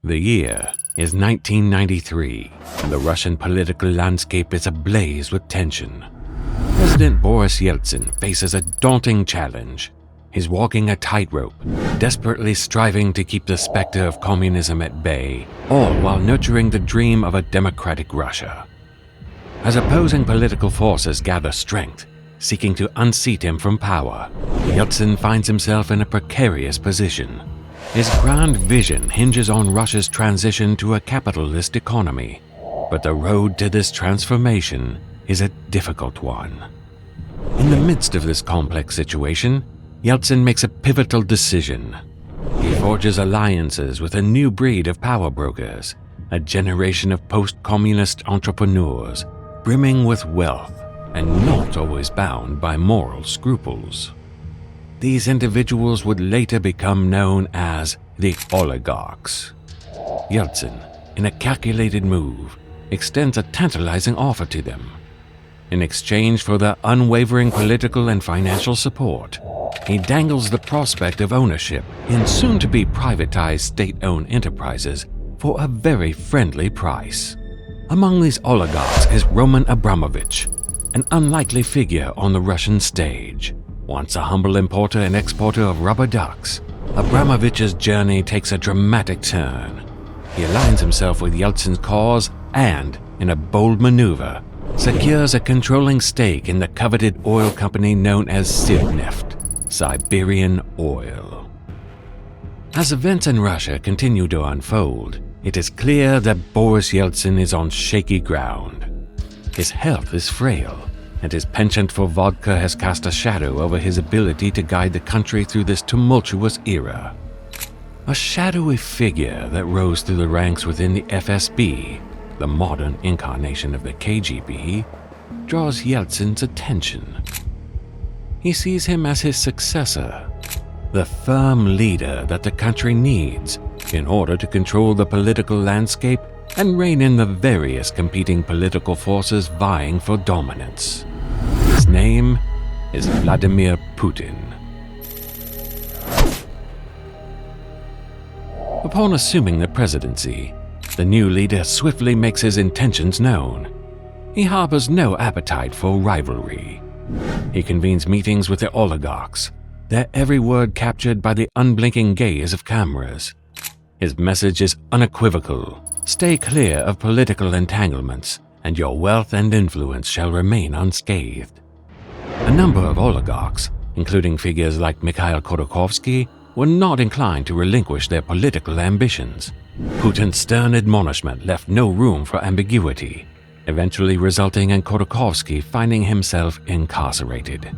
The year is 1993, and the Russian political landscape is ablaze with tension. President Boris Yeltsin faces a daunting challenge. He's walking a tightrope, desperately striving to keep the specter of communism at bay, all while nurturing the dream of a democratic Russia. As opposing political forces gather strength, seeking to unseat him from power, Yeltsin finds himself in a precarious position. His grand vision hinges on Russia's transition to a capitalist economy, but the road to this transformation is a difficult one. In the midst of this complex situation, Yeltsin makes a pivotal decision. He forges alliances with a new breed of power brokers, a generation of post-communist entrepreneurs, brimming with wealth and not always bound by moral scruples. These individuals would later become known as the oligarchs. Yeltsin, in a calculated move, extends a tantalizing offer to them. In exchange for their unwavering political and financial support, he dangles the prospect of ownership in soon-to-be privatized state-owned enterprises for a very friendly price. Among these oligarchs is Roman Abramovich, an unlikely figure on the Russian stage. Once a humble importer and exporter of rubber ducks, Abramovich's journey takes a dramatic turn. He aligns himself with Yeltsin's cause and, in a bold maneuver, secures a controlling stake in the coveted oil company known as Sibneft, Siberian Oil. As events in Russia continue to unfold, it is clear that Boris Yeltsin is on shaky ground. His health is frail, and his penchant for vodka has cast a shadow over his ability to guide the country through this tumultuous era. A shadowy figure that rose through the ranks within the FSB, the modern incarnation of the KGB, draws Yeltsin's attention. He sees him as his successor, the firm leader that the country needs in order to control the political landscape and rein in the various competing political forces vying for dominance. His name is Vladimir Putin. Upon assuming the presidency, the new leader swiftly makes his intentions known. He harbors no appetite for rivalry. He convenes meetings with the oligarchs, their every word captured by the unblinking gaze of cameras. His message is unequivocal: stay clear of political entanglements, and your wealth and influence shall remain unscathed. A number of oligarchs, including figures like Mikhail Khodorkovsky, were not inclined to relinquish their political ambitions. Putin's stern admonishment left no room for ambiguity, eventually resulting in Khodorkovsky finding himself incarcerated.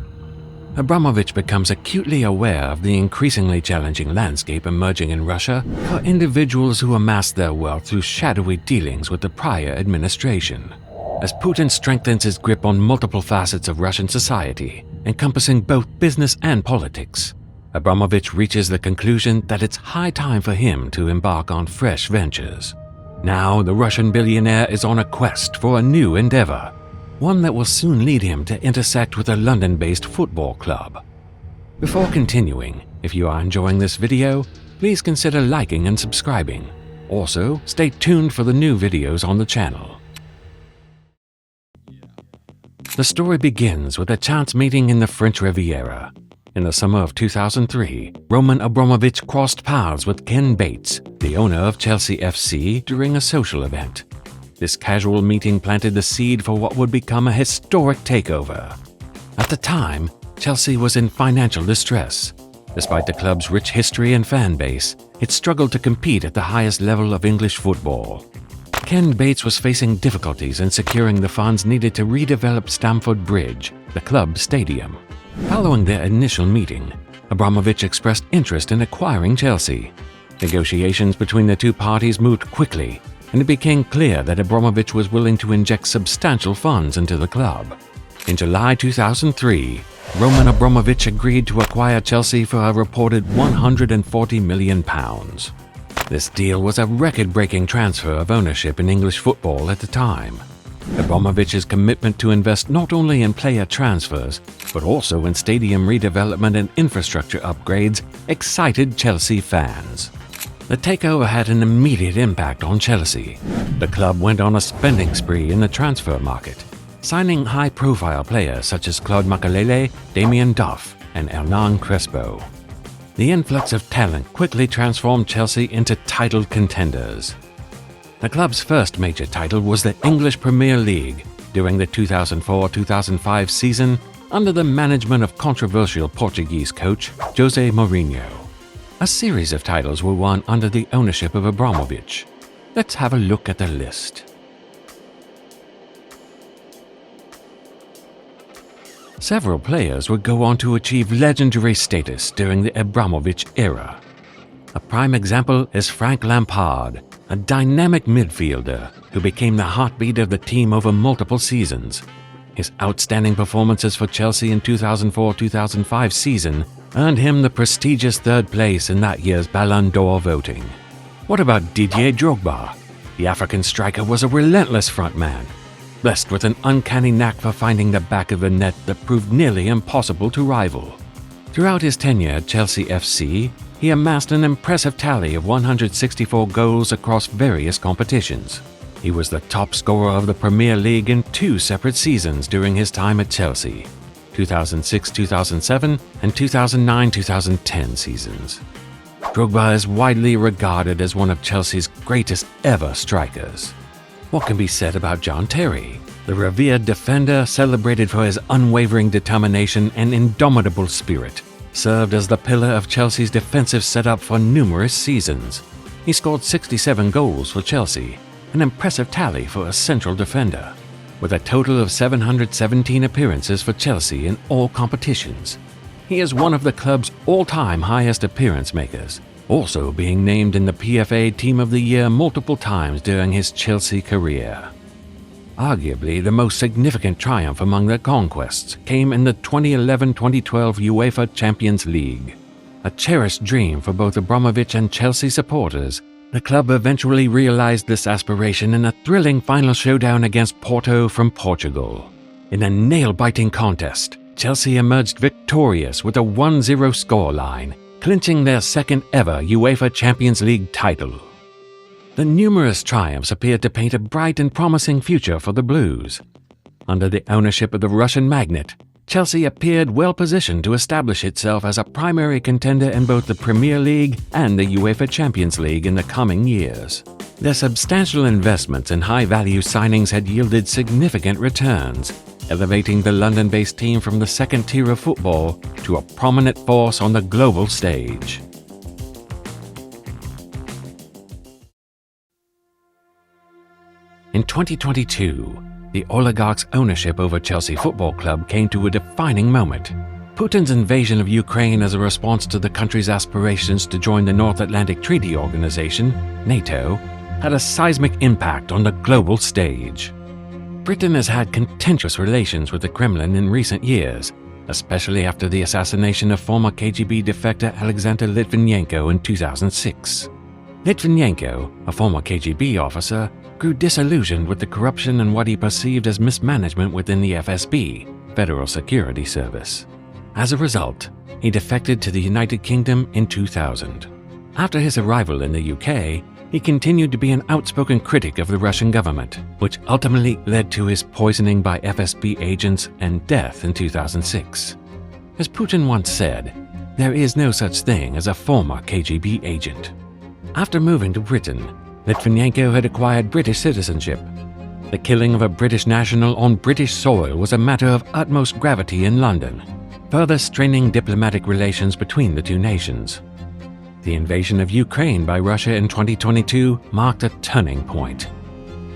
Abramovich becomes acutely aware of the increasingly challenging landscape emerging in Russia for individuals who amassed their wealth through shadowy dealings with the prior administration. As Putin strengthens his grip on multiple facets of Russian society, encompassing both business and politics, Abramovich reaches the conclusion that it's high time for him to embark on fresh ventures. Now the Russian billionaire is on a quest for a new endeavor, one that will soon lead him to intersect with a London-based football club. Before continuing, if you are enjoying this video, please consider liking and subscribing. Also, stay tuned for the new videos on the channel. The story begins with a chance meeting in the French Riviera. In the summer of 2003, Roman Abramovich crossed paths with Ken Bates, the owner of Chelsea FC, during a social event. This casual meeting planted the seed for what would become a historic takeover. At the time, Chelsea was in financial distress. Despite the club's rich history and fan base, it struggled to compete at the highest level of English football. Ken Bates was facing difficulties in securing the funds needed to redevelop Stamford Bridge, the club's stadium. Following their initial meeting, Abramovich expressed interest in acquiring Chelsea. Negotiations between the two parties moved quickly, and it became clear that Abramovich was willing to inject substantial funds into the club. In July 2003, Roman Abramovich agreed to acquire Chelsea for a reported £140 million. This deal was a record-breaking transfer of ownership in English football at the time. Abramovich's commitment to invest not only in player transfers, but also in stadium redevelopment and infrastructure upgrades excited Chelsea fans. The takeover had an immediate impact on Chelsea. The club went on a spending spree in the transfer market, signing high-profile players such as Claude Makelele, Damien Duff, and Hernan Crespo. The influx of talent quickly transformed Chelsea into title contenders. The club's first major title was the English Premier League during the 2004-2005 season under the management of controversial Portuguese coach José Mourinho. A series of titles were won under the ownership of Abramovich. Let's have a look at the list. Several players would go on to achieve legendary status during the Abramovich era. A prime example is Frank Lampard, a dynamic midfielder who became the heartbeat of the team over multiple seasons. His outstanding performances for Chelsea in 2004-2005 season earned him the prestigious third place in that year's Ballon d'Or voting. What about Didier Drogba? The African striker was a relentless frontman, blessed with an uncanny knack for finding the back of the net that proved nearly impossible to rival. Throughout his tenure at Chelsea FC, he amassed an impressive tally of 164 goals across various competitions. He was the top scorer of the Premier League in 2 separate seasons during his time at Chelsea, 2006-2007 and 2009-2010 seasons. Drogba is widely regarded as one of Chelsea's greatest ever strikers. What can be said about John Terry? The revered defender, celebrated for his unwavering determination and indomitable spirit, served as the pillar of Chelsea's defensive setup for numerous seasons. He scored 67 goals for Chelsea, an impressive tally for a central defender, with a total of 717 appearances for Chelsea in all competitions. He is one of the club's all-time highest appearance makers, also being named in the PFA Team of the Year multiple times during his Chelsea career. Arguably, the most significant triumph among the conquests came in the 2011-2012 UEFA Champions League. A cherished dream for both Abramovich and Chelsea supporters, the club eventually realized this aspiration in a thrilling final showdown against Porto from Portugal. In a nail-biting contest, Chelsea emerged victorious with a 1-0 scoreline, clinching their second-ever UEFA Champions League title. The numerous triumphs appeared to paint a bright and promising future for the Blues. Under the ownership of the Russian magnate, Chelsea appeared well-positioned to establish itself as a primary contender in both the Premier League and the UEFA Champions League in the coming years. Their substantial investments and high-value signings had yielded significant returns, elevating the London-based team from the second tier of football to a prominent force on the global stage. In 2022, the oligarch's ownership over Chelsea Football Club came to a defining moment. Putin's invasion of Ukraine as a response to the country's aspirations to join the North Atlantic Treaty Organization, NATO, had a seismic impact on the global stage. Britain has had contentious relations with the Kremlin in recent years, especially after the assassination of former KGB defector Alexander Litvinenko in 2006. Litvinenko, a former KGB officer, grew disillusioned with the corruption and what he perceived as mismanagement within the FSB, Federal Security Service. As a result, he defected to the United Kingdom in 2000. After his arrival in the UK, he continued to be an outspoken critic of the Russian government, which ultimately led to his poisoning by FSB agents and death in 2006. As Putin once said, there is no such thing as a former KGB agent. After moving to Britain, Litvinenko had acquired British citizenship. The killing of a British national on British soil was a matter of utmost gravity in London, further straining diplomatic relations between the two nations. The invasion of Ukraine by Russia in 2022 marked a turning point.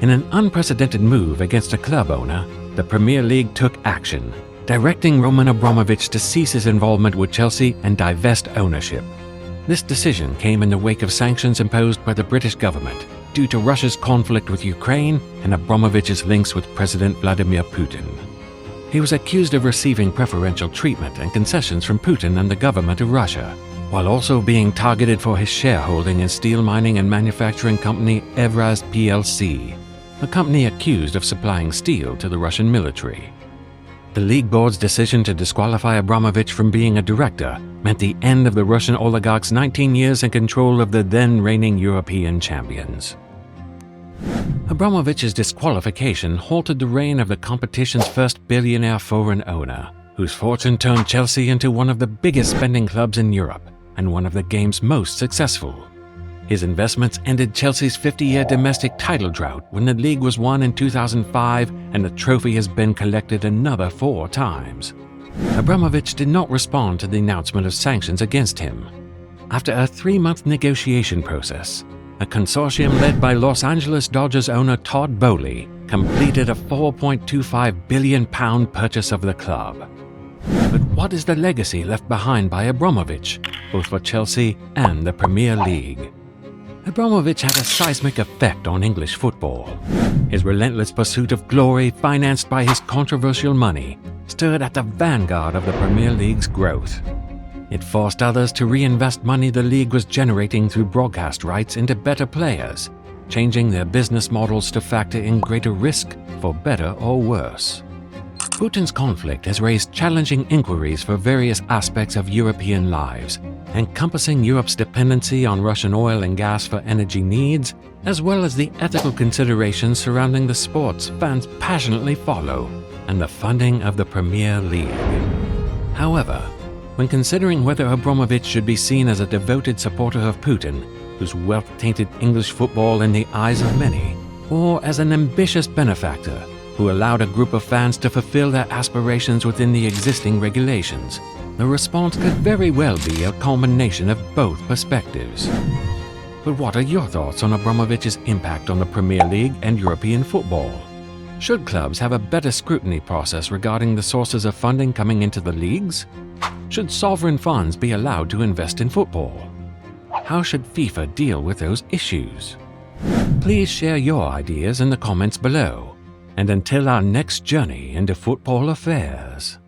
In an unprecedented move against a club owner, the Premier League took action, directing Roman Abramovich to cease his involvement with Chelsea and divest ownership. This decision came in the wake of sanctions imposed by the British government due to Russia's conflict with Ukraine and Abramovich's links with President Vladimir Putin. He was accused of receiving preferential treatment and concessions from Putin and the government of Russia, while also being targeted for his shareholding in steel mining and manufacturing company Evraz plc, a company accused of supplying steel to the Russian military. The league board's decision to disqualify Abramovich from being a director meant the end of the Russian oligarch's 19 years in control of the then reigning European champions. Abramovich's disqualification halted the reign of the competition's first billionaire foreign owner, whose fortune turned Chelsea into one of the biggest spending clubs in Europe and one of the game's most successful. His investments ended Chelsea's 50-year domestic title drought when the league was won in 2005 and the trophy has been collected another 4 times. Abramovich did not respond to the announcement of sanctions against him. After a 3-month negotiation process, a consortium led by Los Angeles Dodgers owner Todd Boehly completed a £4.25 billion purchase of the club. But what is the legacy left behind by Abramovich, both for Chelsea and the Premier League? Abramovich had a seismic effect on English football. His relentless pursuit of glory, financed by his controversial money, stood at the vanguard of the Premier League's growth. It forced others to reinvest money the league was generating through broadcast rights into better players, changing their business models to factor in greater risk for better or worse. Putin's conflict has raised challenging inquiries for various aspects of European lives, encompassing Europe's dependency on Russian oil and gas for energy needs, as well as the ethical considerations surrounding the sports fans passionately follow and the funding of the Premier League. However, when considering whether Abramovich should be seen as a devoted supporter of Putin, whose wealth tainted English football in the eyes of many, or as an ambitious benefactor who allowed a group of fans to fulfill their aspirations within the existing regulations, the response could very well be a combination of both perspectives. But what are your thoughts on Abramovich's impact on the Premier League and European football? Should clubs have a better scrutiny process regarding the sources of funding coming into the leagues? Should sovereign funds be allowed to invest in football? How should FIFA deal with those issues? Please share your ideas in the comments below. And until our next journey into football affairs.